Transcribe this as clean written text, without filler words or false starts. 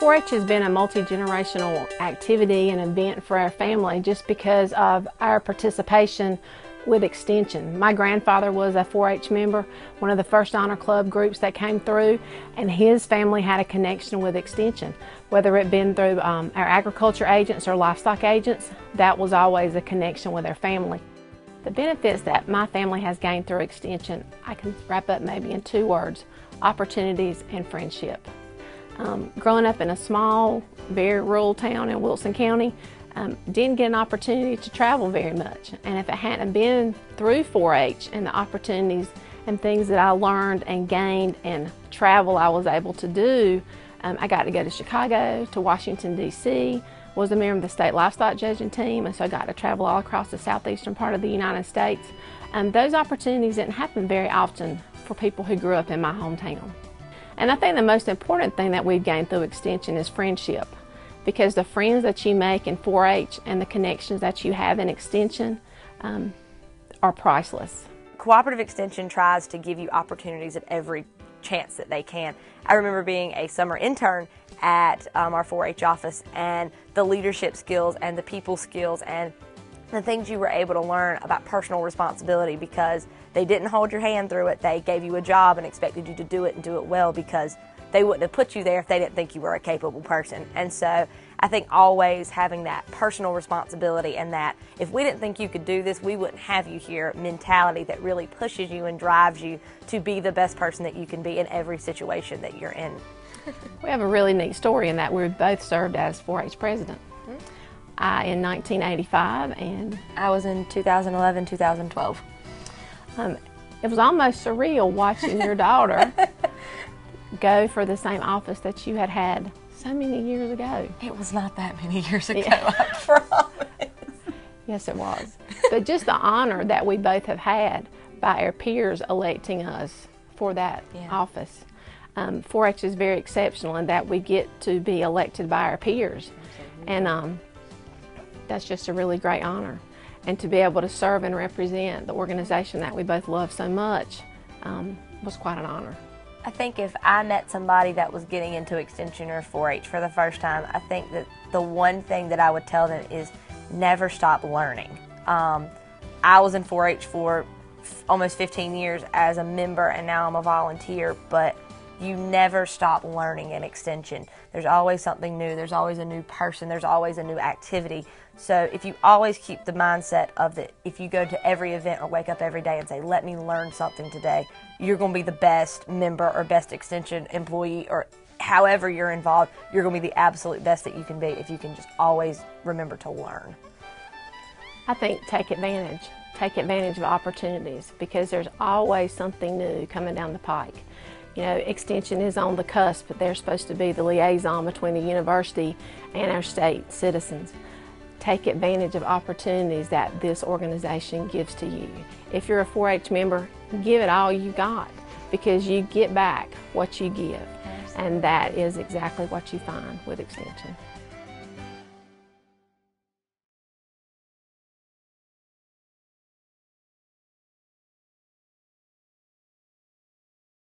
4-H has been a multi-generational activity and event for our family just because of our participation with Extension. My grandfather was a 4-H member, one of the first honor club groups that came through, and his family had a connection with Extension. Whether it been through our agriculture agents or livestock agents, that was always a connection with their family. The benefits that my family has gained through Extension, I can wrap up maybe in 2 words: opportunities and friendship. Growing up in a small, very rural town in Wilson County, didn't get an opportunity to travel very much. And if it hadn't been through 4-H and the opportunities and things that I learned and gained and travel I was able to do, I got to go to Chicago, to Washington, D.C., was a member of the state livestock judging team, and so I got to travel all across the southeastern part of the United States. Those opportunities didn't happen very often for people who grew up in my hometown. And I think the most important thing that we've gained through Extension is friendship, because the friends that you make in 4-H and the connections that you have in Extension are priceless. Cooperative Extension tries to give you opportunities at every chance that they can. I remember being a summer intern at our 4-H office, and the leadership skills and the people skills and the things you were able to learn about personal responsibility, because they didn't hold your hand through it. They gave you a job and expected you to do it and do it well, because they wouldn't have put you there if they didn't think you were a capable person. And so I think always having that personal responsibility, and that if we didn't think you could do this, we wouldn't have you here mentality that really pushes you and drives you to be the best person that you can be in every situation that you're in. We have a really neat story in that we both served as 4-H president. I in 1985 and I was in 2011, 2012. It was almost surreal watching your daughter go for the same office that you had had so many years ago. It was not that many years ago, Yeah. I promise. Yes, it was. But just the honor that we both have had by our peers electing us for that office. 4-H is very exceptional in that we get to be elected by our peers. And that's just a really great honor. And to be able to serve and represent the organization that we both love so much was quite an honor. I think if I met somebody that was getting into Extension or 4-H for the first time, I think that the one thing that I would tell them is never stop learning. I was in 4-H for almost 15 years as a member, and now I'm a volunteer, but you never stop learning in Extension. There's always something new, there's always a new person, there's always a new activity. So if you always keep the mindset of that, if you go to every event or wake up every day and say, let me learn something today, you're going to be the best member or best Extension employee, or however you're involved, you're going to be the absolute best that you can be if you can just always remember to learn. I think take advantage of opportunities, because there's always something new coming down the pike. You know, Extension is on the cusp, but they're supposed to be the liaison between the university and our state citizens. Take advantage of opportunities that this organization gives to you. If you're a 4-H member, give it all you got, because you get back what you give. And that is exactly what you find with Extension.